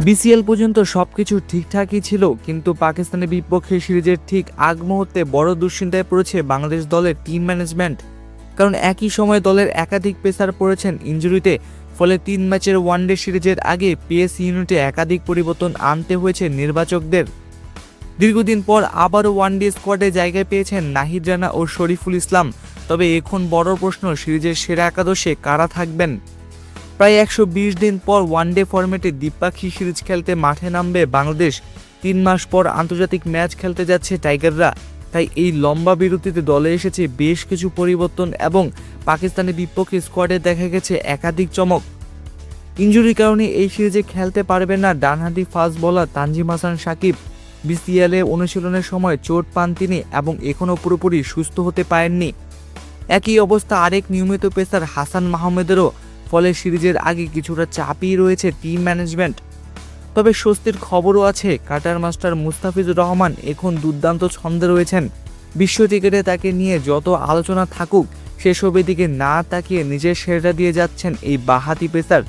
BCL পর্যন্ত সবকিছু ঠিকঠাকই ছিল, কিন্তু পাকিস্তানের বিপক্ষে সিরিজের ঠিক আগ মুহূর্তে বড় দুশ্চিন্তায় পড়েছে বাংলাদেশ দলের টিম ম্যানেজমেন্ট। কারণ একই সময় দলের একাধিক পেসার পড়েছেন ইনজুরিতে। ফলে 3 ম্যাচের ওয়ানডে সিরিজের আগে পেস ইউনিটে একাধিক পরিবর্তন আনতে হয়েছে নির্বাচকদের। দীর্ঘদিন পর আবারও ওয়ানডে স্কোয়াডে জায়গা পেয়েছেন নাহিদ রানা ও শরীফুল ইসলাম। তবে এখন বড় প্রশ্ন, সিরিজের সেরা একাদশে কারা থাকবেন। প্রায় 120 দিন পর ওয়ানডে ফরম্যাটে দ্বিপাক্ষিক সিরিজ খেলতে মাঠে নামবে বাংলাদেশ। 3 মাস পর আন্তর্জাতিক ম্যাচ খেলতে যাচ্ছে টাইগাররা। তাই এই লম্বা বিরতিতে দলে এসেছে বেশ কিছু পরিবর্তন এবং পাকিস্তানের বিপক্ষে স্কোয়াডে দেখা গেছে একাধিক চমক। ইনজুরির কারণে এই সিরিজে খেলতে পারবেন না ডানহাতি ফাস্ট বোলার তানজিম হাসান সাকিব। বিসিএলে অনুশীলনের সময় চোট পান তিনি এবং এখনও পুরোপুরি সুস্থ হতে পারেননি। একই অবস্থা আরেক নিয়মিত পেসার হাসান মাহমুদেরও। ফলে সিরিজের আগে কিছুটা চাপই রয়েছে টিম ম্যানেজমেন্ট। তবে স্বস্তির খবরও আছে, কাটার মাস্টার মুস্তাফিজুর রহমান এখন দুর্দান্ত ছন্দে রয়েছেন। বিশ্ব ক্রিকেটে তাকে নিয়ে যত আলোচনা থাকুক, সেসবের দিকে না তাকিয়ে নিজের সেরাটা দিয়ে যাচ্ছেন এই বাঁহাতি পেসার।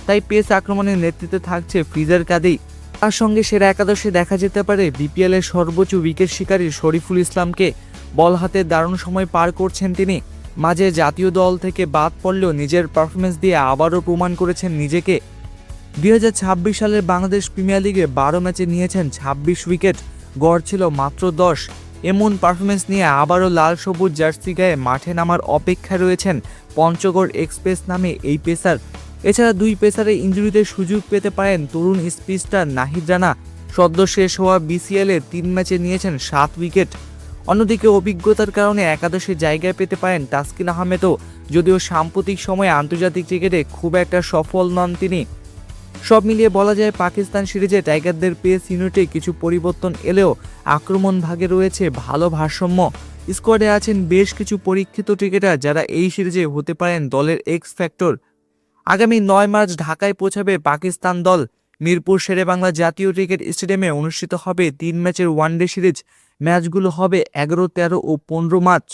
তাই পেস আক্রমণের নেতৃত্বে থাকছে ফিজার কাদি। তার সঙ্গে সেরা একাদশে দেখা যেতে পারে বিপিএলের সর্বোচ্চ উইকেট শিকারী শরীফুল ইসলামকে। বল হাতে দারুণ সময় পার করছেন তিনি। মাঝে জাতীয় দল থেকে বাদ পড়লেও নিজের পারফরমেন্স দিয়ে আবারও প্রমাণ করেছেন নিজেকে। 2026 সালের বাংলাদেশ প্রিমিয়ার লিগে 12 ম্যাচে নিয়েছেন 26 উইকেট, গড় ছিল মাত্র 10। এমন পারফরমেন্স নিয়ে আবারও লাল সবুজ জার্সি গায়ে মাঠে নামার অপেক্ষায় রয়েছেন পঞ্চগড় এক্সপ্রেস নামে এই পেসার। এছাড়া দুই পেসারে ইনজুরিতে সুযোগ পেতে পারেন তরুণ স্পিনার নাহিদ রানা। সদ্য শেষ হওয়া বিসিএলে 3 ম্যাচে নিয়েছেন 7 উইকেট। অন্যদিকে অভিজ্ঞতার কারণে একাদশে জায়গায় পেতে পারেন তাসকিন আহমেদও, যদিও সাম্প্রতিক সময়ে আন্তর্জাতিক ক্রিকেটে খুব একটা সফল নন তিনি। সব মিলিয়ে বলা যায় পাকিস্তান সিরিজে টাইগারদের পেস ইউনিটে কিছু পরিবর্তন এলেও আক্রমণ ভাগে রয়েছে ভালো ভারসাম্য। স্কোয়াডে আছেন বেশ কিছু পরীক্ষিত ক্রিকেটার যারা এই সিরিজে হতে পারেন দলের এক্স ফ্যাক্টর। আগামী 9 মার্চ ঢাকায় পৌঁছাবে পাকিস্তান দল। মিরপুর শেরেবাংলা জাতীয় ক্রিকেট স্টেডিয়ামে অনুষ্ঠিত হবে 3 ম্যাচের ওয়ানডে সিরিজ। ম্যাচগুলো হবে 11, 13 ও 15 মার্চ।